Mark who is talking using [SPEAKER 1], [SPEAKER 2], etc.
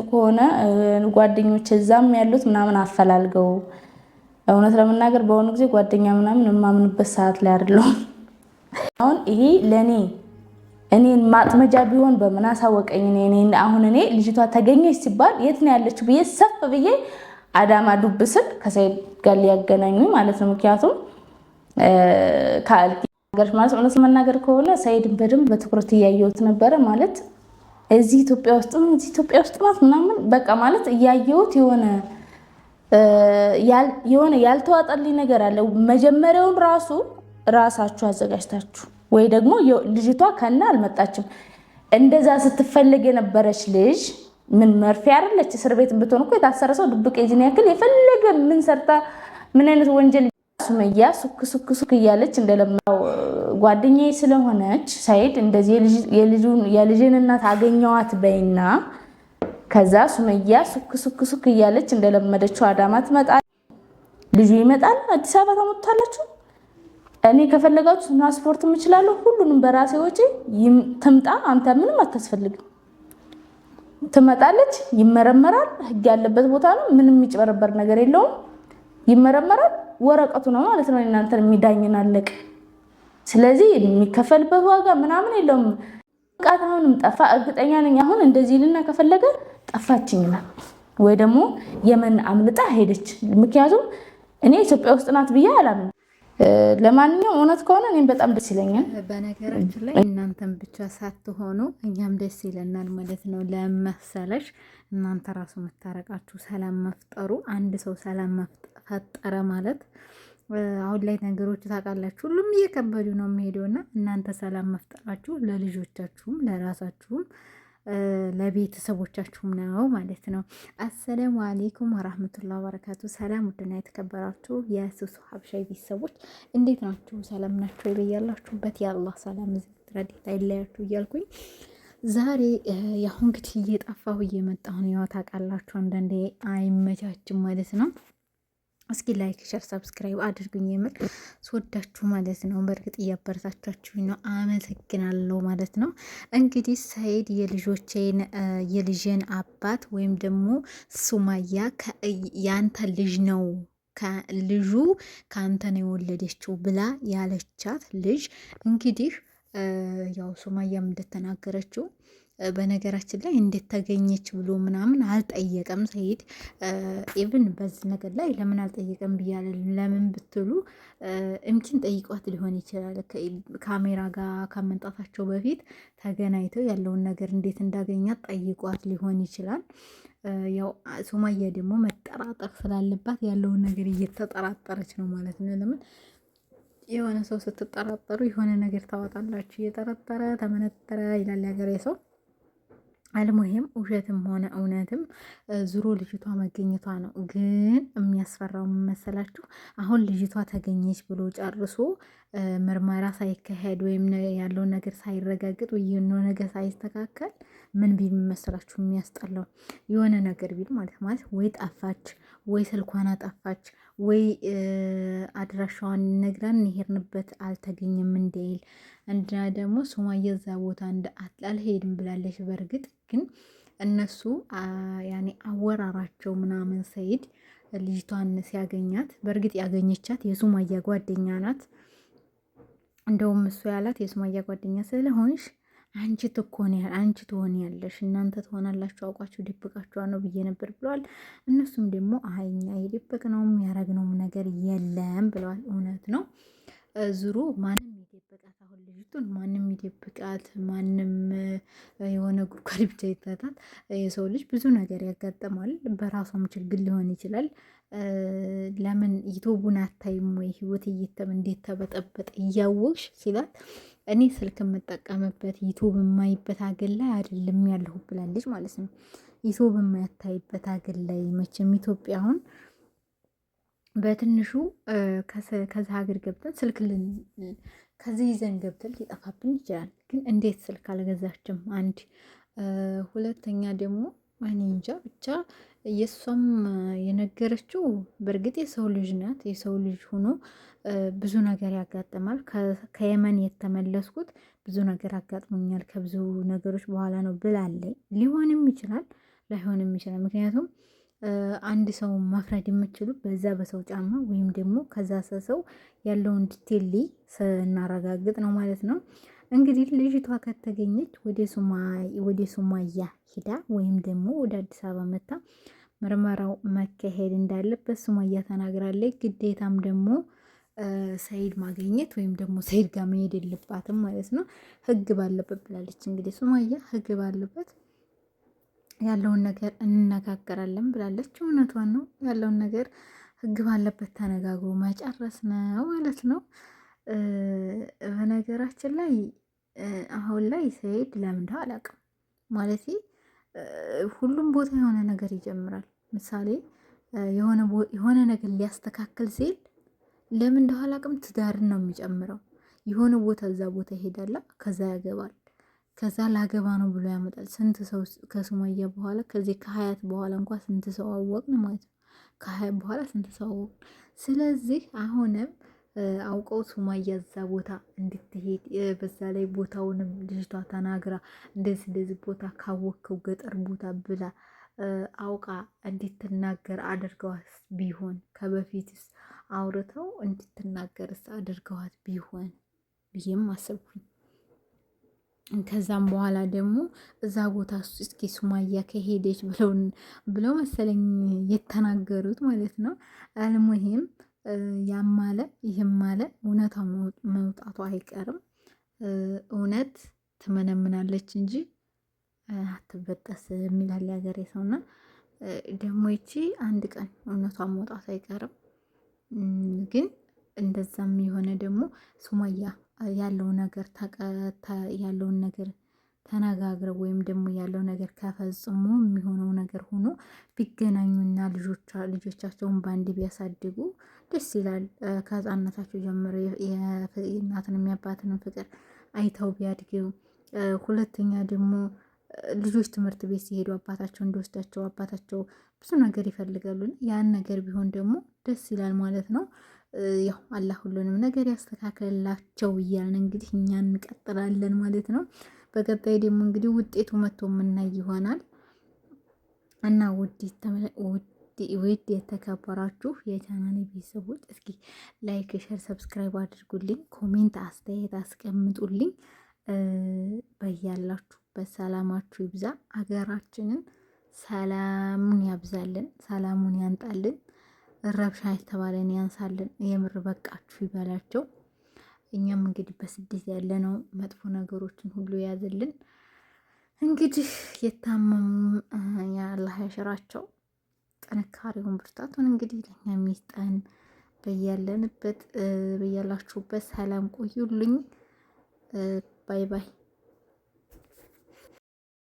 [SPEAKER 1] ከሆነ ጓደኞች እዛም ያሉት ምናምን አፈላልገው። እውነት ለመናገር በአሁኑ ጊዜ ጓደኛ ምናምን የማምንበት ሰዓት ላይ አይደለሁም። አሁን ይሄ ለኔ እኔን ማጥመጃ ቢሆን በምን አሳወቀኝ? አሁን እኔ ልጅቷ ተገኘች ሲባል የት ነው ያለችው ብዬ ሰፍ ብዬ አዳማ ዱብ ስል ከሰይድ ጋር ሊያገናኙኝ ማለት ነው። ምክንያቱም ከአልገር ማለት እውነት መናገር ከሆነ ሰይድን በደንብ በትኩረት እያየሁት ነበረ ማለት እዚህ ኢትዮጵያ ውስጥ ናት ምናምን በቃ ማለት እያየሁት የሆነ ያልተዋጠልኝ ነገር አለ። መጀመሪያውን ራሳችሁ አዘጋጅታችሁ ወይ ደግሞ ልጅቷ ከና አልመጣችም። እንደዛ ስትፈልግ የነበረች ልጅ ምን መርፌ አይደለች። እስር ቤት ብትሆን እኮ የታሰረ ሰው ድብቅ የዚህን ያክል የፈለገ ምን ሰርታ ምን አይነት ወንጀል ሱመያ ሱክ እያለች እንደለማው ጓደኛዬ ስለሆነች ሰይድ እንደዚህ የልጅን እናት አገኘዋት በይና ከዛ ሱመያ ሱክ እያለች እንደለመደችው አዳማ ትመጣለች። ልጁ ይመጣል። አዲስ አበባ ታመጡታላችሁ። እኔ ከፈለጋችሁ ትራንስፖርት እችላለሁ። ሁሉንም በራሴ ወጪ ትምጣ። አንተ ምንም አታስፈልግም። ትመጣለች። ይመረመራል። ህግ ያለበት ቦታ ነው። ምንም የሚጭበረበር ነገር የለውም። ይመረመራል። ወረቀቱ ነው ማለት ነው እናንተን የሚዳኝን አለቅ። ስለዚህ የሚከፈልበት ዋጋ ምናምን የለውም። ቃት አሁንም ጠፋ። እርግጠኛ ነኝ አሁን እንደዚህ ልና ከፈለገ ጠፋችኝና ወይ ደግሞ የመን አምልጣ ሄደች። ምክንያቱም እኔ ኢትዮጵያ ውስጥ ናት ብዬ አላምንም። ለማንኛውም እውነት ከሆነ እኔም በጣም ደስ ይለኛል።
[SPEAKER 2] በነገራችን ላይ እናንተም ብቻ ሳትሆኑ እኛም ደስ ይለናል ማለት ነው። ለመሰለሽ እናንተ ራሱ መታረቃችሁ ሰላም መፍጠሩ አንድ ሰው ሰላም ፈጠረ ማለት አሁን ላይ ነገሮች ታውቃላችሁ ሁሉም እየከበዱ ነው የሚሄደውና እናንተ ሰላም መፍጠራችሁ ለልጆቻችሁም ለራሳችሁም ለቤተሰቦቻችሁም ነው ማለት ነው። አሰላሙ አለይኩም ወራህመቱላሂ ወበረካቱ። ሰላም ውድና የተከበራችሁ የሱሱ ሀበሻዊ ቤተሰቦች እንዴት ናችሁ? ሰላም ናችሁ? ይበያላችሁበት የአላህ ሰላም ረድኤት አይለያችሁ እያልኩኝ ዛሬ ያው እንግዲህ እየጠፋሁ እየመጣሁ ነው። ያው ታውቃላችሁ አንዳንዴ አይመቻችም ማለት ነው። እስኪ ላይክ ሸር ሰብስክራይብ አድርጉኝ። የምር ስወዳችሁ ማለት ነው። በእርግጥ እያበረታቻችሁኝ ነው። አመሰግናለሁ ማለት ነው። እንግዲህ ሰይድ የልጄን አባት ወይም ደግሞ ሱማያ ያንተ ልጅ ነው ልጁ ከአንተ ነው የወለደችው ብላ ያለቻት ልጅ እንግዲህ ያው ሱማያም እንደተናገረችው በነገራችን ላይ እንዴት ተገኘች ብሎ ምናምን አልጠየቀም ሰይድ። ኢቭን በዚህ ነገር ላይ ለምን አልጠየቀም ብያለ። ለምን ብትሉ እምኪን ጠይቋት ሊሆን ይችላል። ካሜራ ጋር ከመምጣታቸው በፊት ተገናኝተው ያለውን ነገር እንዴት እንዳገኛት ጠይቋት ሊሆን ይችላል። ያው ሱማያ ደግሞ መጠራጠር ስላለባት ያለውን ነገር እየተጠራጠረች ነው ማለት ነው። ለምን የሆነ ሰው ስትጠራጠሩ የሆነ ነገር ታወጣላችሁ። እየጠረጠረ ተመነጠረ ይላል ያገሬ ሰው። አልሙሂም ውሸትም ሆነ እውነትም ዙሮ ልጅቷ መገኘቷ ነው። ግን የሚያስፈራው መሰላችሁ አሁን ልጅቷ ተገኘች ብሎ ጨርሶ ምርመራ ሳይካሄድ ወይም ያለውን ነገር ሳይረጋግጥ ወይ የሆነ ነገር ሳይስተካከል ምን ቢል መሰላችሁ የሚያስጠላው የሆነ ነገር ቢል ማለት ወይ ጠፋች ወይ ስልኳን አጠፋች ወይ አድራሻዋን ነግራን እንሄድንበት አልተገኘም እንዲል እና ደግሞ ሱማያ እዛ ቦታ አልሄድም ብላለች። በእርግጥ ግን እነሱ ያኔ አወራራቸው ምናምን ሰይድ ልጅቷን ሲያገኛት በእርግጥ ያገኘቻት የሱማያ ጓደኛ ናት። እንደውም እሱ ያላት የሱማያ ጓደኛ ስለሆንሽ አንቺ ትሆኛለሽ እናንተ ትሆናላችሁ አውቃችሁ ድብቃችኋ ነው ብዬ ነበር ብለዋል። እነሱም ደግሞ እኛ የደበቅነውም ያረግነውም ነገር የለም ብለዋል። እውነት ነው። ዙሩ ማንም ይደብቃት አሁን ልጅቱን ማንም ይደብቃት ማንም የሆነ ጉድጓድ ብቻ ይታታት። የሰው ልጅ ብዙ ነገር ያጋጥማል። በራሷም ችግር ሊሆን ይችላል። ለምን ዩቱቡን አታይም ወይ ህይወት እንዴት ተበጠበጠ እያወቅሽ ሲላት እኔ ስልክ የምጠቀምበት ዩቱብ የማይበት አገር ላይ አይደለም ያለሁ ብላለች ማለት ነው። ዩቱብ የማያታይበት አገር ላይ መቼም ኢትዮጵያ አሁን በትንሹ ከዛ ሀገር ገብተን ስልክ ከዚህ ይዘን ገብተን ሊጠፋብን ይችላል። ግን እንዴት ስልክ አልገዛችም? አንድ ሁለተኛ ደግሞ እኔ እንጃ ብቻ የእሷም የነገረችው በእርግጥ የሰው ልጅ ናት። የሰው ልጅ ሆኖ ብዙ ነገር ያጋጥማል። ከየመን የተመለስኩት ብዙ ነገር አጋጥሞኛል ከብዙ ነገሮች በኋላ ነው ብላለኝ። ሊሆንም ይችላል ላይሆንም ይችላል። ምክንያቱም አንድ ሰው መፍረድ የምችሉ በዛ በሰው ጫማ ወይም ደግሞ ከዛ ሰው ያለውን ዲቴል ስናረጋግጥ ነው ማለት ነው። እንግዲህ ልጅቷ ከተገኘች ወደ ሱማያ ሂዳ ወይም ደግሞ ወደ አዲስ አበባ መታ ምርመራው መካሄድ እንዳለበት ሱማያ ተናግራለች። ግዴታም ደግሞ ሰይድ ማግኘት ወይም ደግሞ ሰይድ ጋር መሄድ የለባትም ማለት ነው። ህግ ባለበት ብላለች። እንግዲህ ሱማያ ህግ ባለበት ያለውን ነገር እንነጋገራለን ብላለች። እውነቷን ነው። ያለውን ነገር ህግ ባለበት ተነጋግሮ መጨረስ ነው ማለት ነው። በነገራችን ላይ አሁን ላይ ሰይድ ለምን እንደው አላውቅም ማለት ሁሉም ቦታ የሆነ ነገር ይጀምራል። ምሳሌ የሆነ ነገር ሊያስተካክል ሲል ለምን እንደው አላውቅም ትዳርን ነው የሚጨምረው። የሆነ ቦታ እዛ ቦታ ይሄዳላ፣ ከዛ ያገባል፣ ከዛ ላገባ ነው ብሎ ያመጣል። ስንት ሰው ከሱመያ በኋላ ከዚህ ከሀያት በኋላ እንኳ ስንት ሰው አወቅን ማለት ነው። ከሀያት በኋላ ስንት ሰው አወቅን። ስለዚህ አሁንም አውቀው ሱመያ እዛ ቦታ እንድትሄድ በዛ ላይ ቦታውንም ልጅቷ ተናግራ እንደዚህ ቦታ ካወቅከው ገጠር ቦታ ብላ አውቃ እንድትናገር አድርገዋት ቢሆን ከበፊትስ አውርተው እንድትናገርስ አድርገዋት ቢሆን ብዬም አሰብኩኝ። ከዛም በኋላ ደግሞ እዛ ቦታ እስኪ ሱማያ ከሄደች ብለው መሰለኝ የተናገሩት ማለት ነው። አልሙሂም ያም አለ ይህም አለ እውነቷ መውጣቱ አይቀርም። እውነት ትመነምናለች እንጂ አትበጠስ የሚላል ያገሬ ሰውና ደግሞ ይቺ አንድ ቀን እውነቷ መውጣቱ አይቀርም። ግን እንደዛም የሆነ ደግሞ ሱመያ ያለውን ነገር ተነጋግረው ወይም ደግሞ ያለው ነገር ከፈጽሞ የሚሆነው ነገር ሆኖ ቢገናኙና ልጆቻቸውን በአንድ ቢያሳድጉ ደስ ይላል። ከህፃንነታቸው ጀምሮ የእናትን የአባትንም ፍቅር አይተው ቢያድገው፣ ሁለተኛ ደግሞ ልጆች ትምህርት ቤት ሲሄዱ አባታቸው እንዲወስዳቸው አባታቸው ብዙ ነገር ይፈልጋሉ። ያን ነገር ቢሆን ደግሞ ደስ ይላል ማለት ነው። ያው አላህ ሁሉንም ነገር ያስተካከልላቸው እያልን እንግዲህ እኛ እንቀጥላለን ማለት ነው። ደግሞ እንግዲህ ውጤቱ መጥቶ የምናይ ይሆናል እና ውድ የተከበራችሁ የቻናሌ ቤተሰቦች እስኪ ላይክ፣ ሸር፣ ሰብስክራይብ አድርጉልኝ። ኮሜንት አስተያየት አስቀምጡልኝ። በያላችሁበት ሰላማችሁ ይብዛ። ሀገራችንን ሰላሙን ያብዛልን፣ ሰላሙን ያንጣልን፣ ረብሻ የተባለን ያንሳልን። የምር በቃችሁ ይበላቸው። እኛም እንግዲህ በስደት ያለነው መጥፎ ነገሮችን ሁሉ የያዝልን። እንግዲህ የታመሙ የአላህ ያሽራቸው፣ ጥንካሬውን ብርታቱን እንግዲህ ለእኛ የሚስጠን። በያለንበት በያላችሁበት ሰላም ቆዩልኝ። ባይ ባይ።